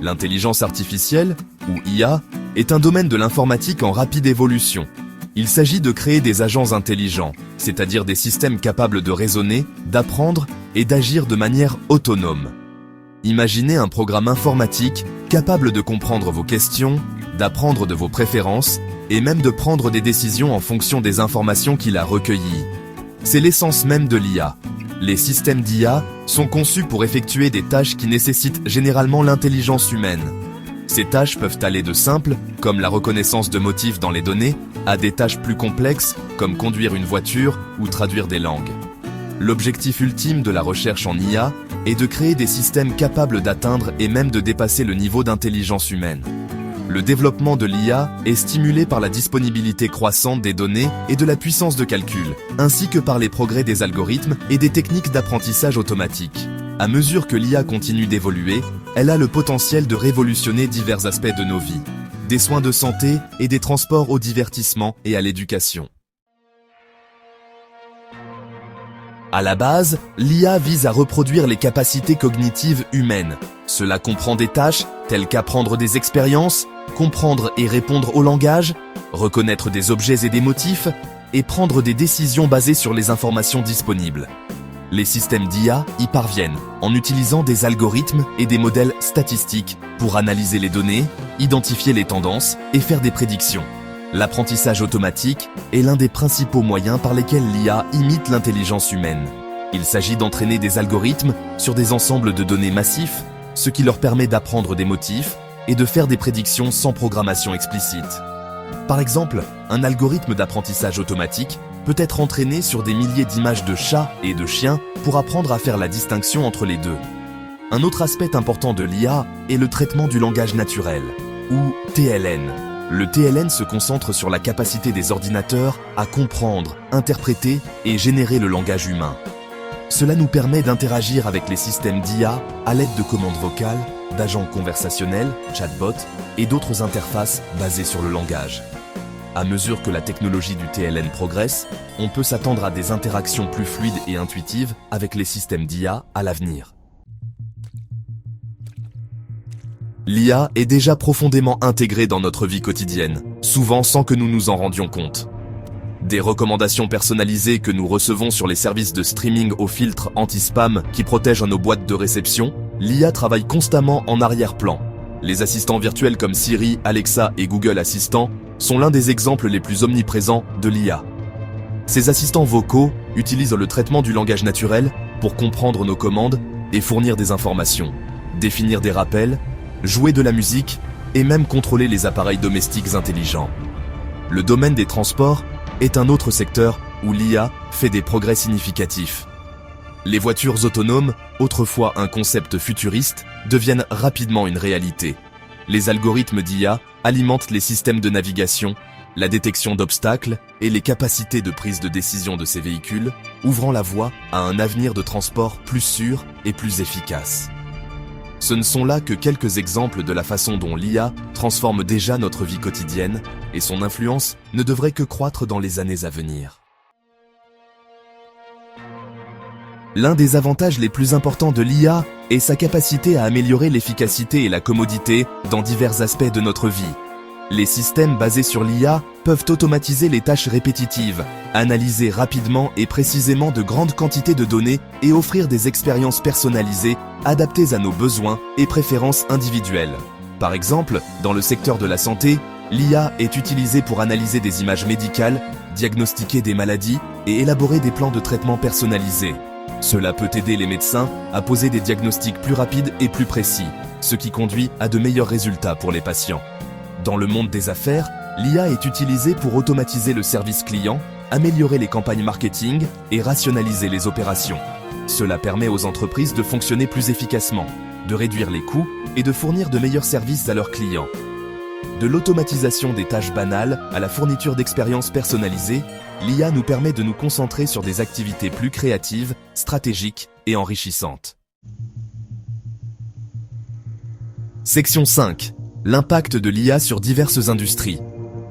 L'intelligence artificielle, ou IA, est un domaine de l'informatique en rapide évolution. Il s'agit de créer des agents intelligents, c'est-à-dire des systèmes capables de raisonner, d'apprendre et d'agir de manière autonome. Imaginez un programme informatique capable de comprendre vos questions, d'apprendre de vos préférences et même de prendre des décisions en fonction des informations qu'il a recueillies. C'est l'essence même de l'IA. Les systèmes d'IA sont conçus pour effectuer des tâches qui nécessitent généralement l'intelligence humaine. Ces tâches peuvent aller de simples, comme la reconnaissance de motifs dans les données, à des tâches plus complexes, comme conduire une voiture ou traduire des langues. L'objectif ultime de la recherche en IA est de créer des systèmes capables d'atteindre et même de dépasser le niveau d'intelligence humaine. Le développement de l'IA est stimulé par la disponibilité croissante des données et de la puissance de calcul, ainsi que par les progrès des algorithmes et des techniques d'apprentissage automatique. À mesure que l'IA continue d'évoluer, elle a le potentiel de révolutionner divers aspects de nos vies, des soins de santé et des transports au divertissement et à l'éducation. À la base, l'IA vise à reproduire les capacités cognitives humaines. Cela comprend des tâches telles qu'apprendre des expériences, comprendre et répondre au langage, reconnaître des objets et des motifs, et prendre des décisions basées sur les informations disponibles. Les systèmes d'IA y parviennent en utilisant des algorithmes et des modèles statistiques pour analyser les données, identifier les tendances et faire des prédictions. L'apprentissage automatique est l'un des principaux moyens par lesquels l'IA imite l'intelligence humaine. Il s'agit d'entraîner des algorithmes sur des ensembles de données massifs, ce qui leur permet d'apprendre des motifs et de faire des prédictions sans programmation explicite. Par exemple, un algorithme d'apprentissage automatique peut être entraîné sur des milliers d'images de chats et de chiens pour apprendre à faire la distinction entre les deux. Un autre aspect important de l'IA est le traitement du langage naturel, ou TLN. Le TLN se concentre sur la capacité des ordinateurs à comprendre, interpréter et générer le langage humain. Cela nous permet d'interagir avec les systèmes d'IA à l'aide de commandes vocales, d'agents conversationnels, chatbots et d'autres interfaces basées sur le langage. À mesure que la technologie du TLN progresse, on peut s'attendre à des interactions plus fluides et intuitives avec les systèmes d'IA à l'avenir. L'IA est déjà profondément intégrée dans notre vie quotidienne, souvent sans que nous nous en rendions compte. Des recommandations personnalisées que nous recevons sur les services de streaming au filtre anti-spam qui protègent nos boîtes de réception, l'IA travaille constamment en arrière-plan. Les assistants virtuels comme Siri, Alexa et Google Assistant sont l'un des exemples les plus omniprésents de l'IA. Ces assistants vocaux utilisent le traitement du langage naturel pour comprendre nos commandes et fournir des informations, définir des rappels, jouer de la musique et même contrôler les appareils domestiques intelligents. Le domaine des transports est un autre secteur où l'IA fait des progrès significatifs. Les voitures autonomes, autrefois un concept futuriste, deviennent rapidement une réalité. Les algorithmes d'IA alimentent les systèmes de navigation, la détection d'obstacles et les capacités de prise de décision de ces véhicules, ouvrant la voie à un avenir de transport plus sûr et plus efficace. Ce ne sont là que quelques exemples de la façon dont l'IA transforme déjà notre vie quotidienne et son influence ne devrait que croître dans les années à venir. L'un des avantages les plus importants de l'IA est sa capacité à améliorer l'efficacité et la commodité dans divers aspects de notre vie. Les systèmes basés sur l'IA peuvent automatiser les tâches répétitives, analyser rapidement et précisément de grandes quantités de données et offrir des expériences personnalisées, adaptées à nos besoins et préférences individuelles. Par exemple, dans le secteur de la santé, l'IA est utilisée pour analyser des images médicales, diagnostiquer des maladies et élaborer des plans de traitement personnalisés. Cela peut aider les médecins à poser des diagnostics plus rapides et plus précis, ce qui conduit à de meilleurs résultats pour les patients. Dans le monde des affaires, l'IA est utilisée pour automatiser le service client, améliorer les campagnes marketing et rationaliser les opérations. Cela permet aux entreprises de fonctionner plus efficacement, de réduire les coûts et de fournir de meilleurs services à leurs clients. De l'automatisation des tâches banales à la fourniture d'expériences personnalisées, l'IA nous permet de nous concentrer sur des activités plus créatives, stratégiques et enrichissantes. Section 5. L'impact de l'IA sur diverses industries.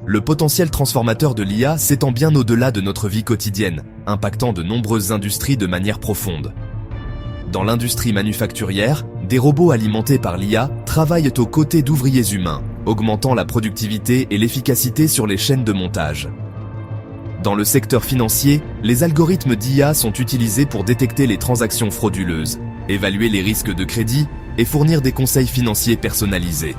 Le potentiel transformateur de l'IA s'étend bien au-delà de notre vie quotidienne, impactant de nombreuses industries de manière profonde. Dans l'industrie manufacturière, des robots alimentés par l'IA travaillent aux côtés d'ouvriers humains, augmentant la productivité et l'efficacité sur les chaînes de montage. Dans le secteur financier, les algorithmes d'IA sont utilisés pour détecter les transactions frauduleuses, évaluer les risques de crédit et fournir des conseils financiers personnalisés.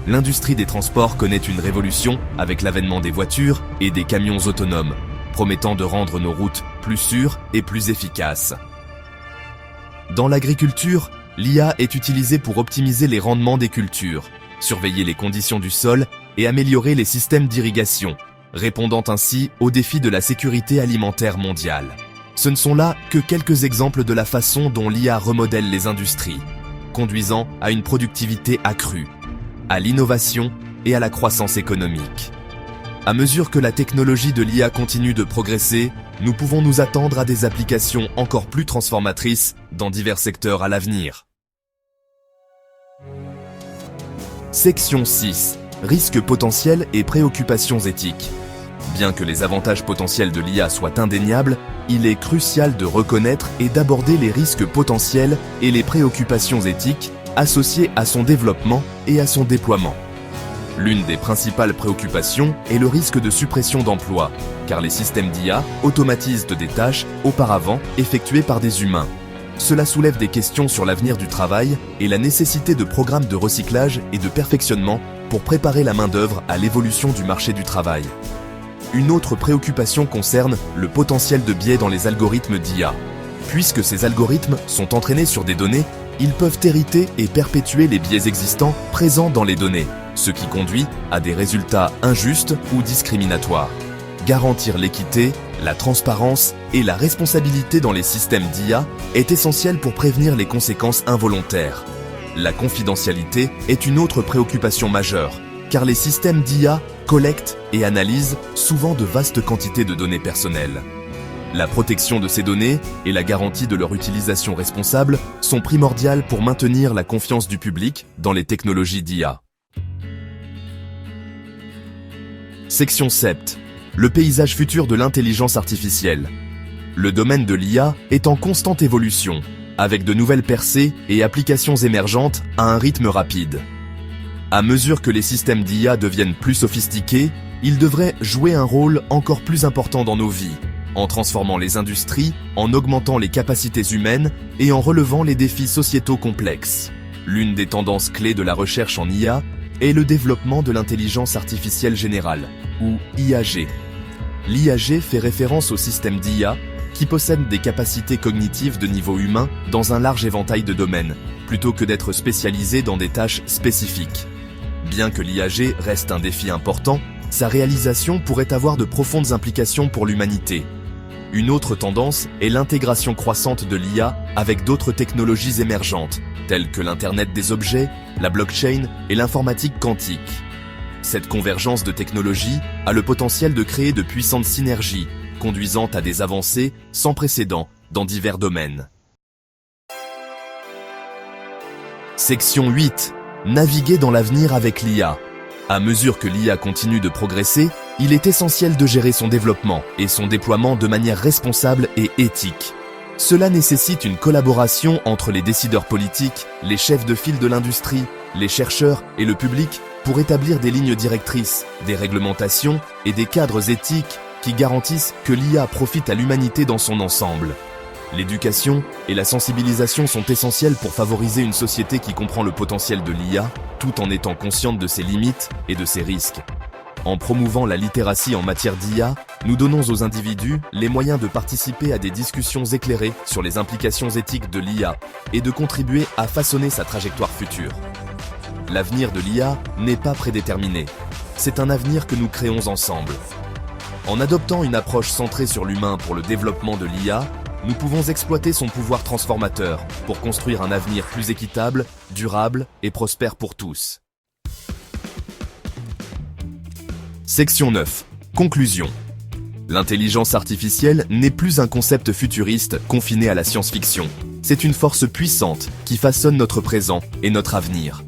L'industrie des transports connaît une révolution avec l'avènement des voitures et des camions autonomes, promettant de rendre nos routes plus sûres et plus efficaces. Dans l'agriculture, l'IA est utilisée pour optimiser les rendements des cultures, surveiller les conditions du sol et améliorer les systèmes d'irrigation, répondant ainsi aux défis de la sécurité alimentaire mondiale. Ce ne sont là que quelques exemples de la façon dont l'IA remodèle les industries, conduisant à une productivité accrue, à l'innovation et à la croissance économique. À mesure que la technologie de l'IA continue de progresser, nous pouvons nous attendre à des applications encore plus transformatrices dans divers secteurs à l'avenir. Section 6. Risques potentiels et préoccupations éthiques. Bien que les avantages potentiels de l'IA soient indéniables, il est crucial de reconnaître et d'aborder les risques potentiels et les préoccupations éthiques associées à son développement et à son déploiement. L'une des principales préoccupations est le risque de suppression d'emplois, car les systèmes d'IA automatisent des tâches auparavant effectuées par des humains. Cela soulève des questions sur l'avenir du travail et la nécessité de programmes de recyclage et de perfectionnement pour préparer la main-d'œuvre à l'évolution du marché du travail. Une autre préoccupation concerne le potentiel de biais dans les algorithmes d'IA. Puisque ces algorithmes sont entraînés sur des données, ils peuvent hériter et perpétuer les biais existants présents dans les données, ce qui conduit à des résultats injustes ou discriminatoires. Garantir l'équité, la transparence et la responsabilité dans les systèmes d'IA est essentiel pour prévenir les conséquences involontaires. La confidentialité est une autre préoccupation majeure, car les systèmes d'IA collectent et analysent souvent de vastes quantités de données personnelles. La protection de ces données et la garantie de leur utilisation responsable sont primordiales pour maintenir la confiance du public dans les technologies d'IA. Section 7. Le paysage futur de l'intelligence artificielle. Le domaine de l'IA est en constante évolution, avec de nouvelles percées et applications émergentes à un rythme rapide. À mesure que les systèmes d'IA deviennent plus sophistiqués, ils devraient jouer un rôle encore plus important dans nos vies, en transformant les industries, en augmentant les capacités humaines et en relevant les défis sociétaux complexes. L'une des tendances clés de la recherche en IA est le développement de l'intelligence artificielle générale, ou IAG. L'IAG fait référence aux systèmes d'IA qui possèdent des capacités cognitives de niveau humain dans un large éventail de domaines, plutôt que d'être spécialisés dans des tâches spécifiques. Bien que l'IAG reste un défi important, sa réalisation pourrait avoir de profondes implications pour l'humanité. Une autre tendance est l'intégration croissante de l'IA avec d'autres technologies émergentes, telles que l'Internet des objets, la blockchain et l'informatique quantique. Cette convergence de technologies a le potentiel de créer de puissantes synergies, conduisant à des avancées sans précédent dans divers domaines. Section 8. Naviguer dans l'avenir avec l'IA. À mesure que l'IA continue de progresser, il est essentiel de gérer son développement et son déploiement de manière responsable et éthique. Cela nécessite une collaboration entre les décideurs politiques, les chefs de file de l'industrie, les chercheurs et le public pour établir des lignes directrices, des réglementations et des cadres éthiques qui garantissent que l'IA profite à l'humanité dans son ensemble. L'éducation et la sensibilisation sont essentielles pour favoriser une société qui comprend le potentiel de l'IA, tout en étant consciente de ses limites et de ses risques. En promouvant la littératie en matière d'IA, nous donnons aux individus les moyens de participer à des discussions éclairées sur les implications éthiques de l'IA et de contribuer à façonner sa trajectoire future. L'avenir de l'IA n'est pas prédéterminé. C'est un avenir que nous créons ensemble. En adoptant une approche centrée sur l'humain pour le développement de l'IA, nous pouvons exploiter son pouvoir transformateur pour construire un avenir plus équitable, durable et prospère pour tous. Section 9. Conclusion. L'intelligence artificielle n'est plus un concept futuriste confiné à la science-fiction. C'est une force puissante qui façonne notre présent et notre avenir.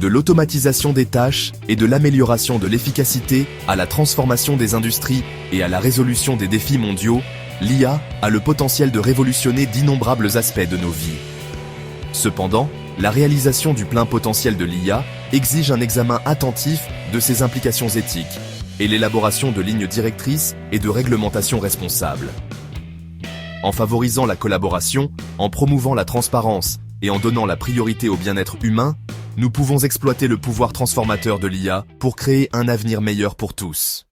De l'automatisation des tâches et de l'amélioration de l'efficacité à la transformation des industries et à la résolution des défis mondiaux, l'IA a le potentiel de révolutionner d'innombrables aspects de nos vies. Cependant, la réalisation du plein potentiel de l'IA exige un examen attentif de ses implications éthiques et l'élaboration de lignes directrices et de réglementations responsables. En favorisant la collaboration, en promouvant la transparence et en donnant la priorité au bien-être humain, nous pouvons exploiter le pouvoir transformateur de l'IA pour créer un avenir meilleur pour tous.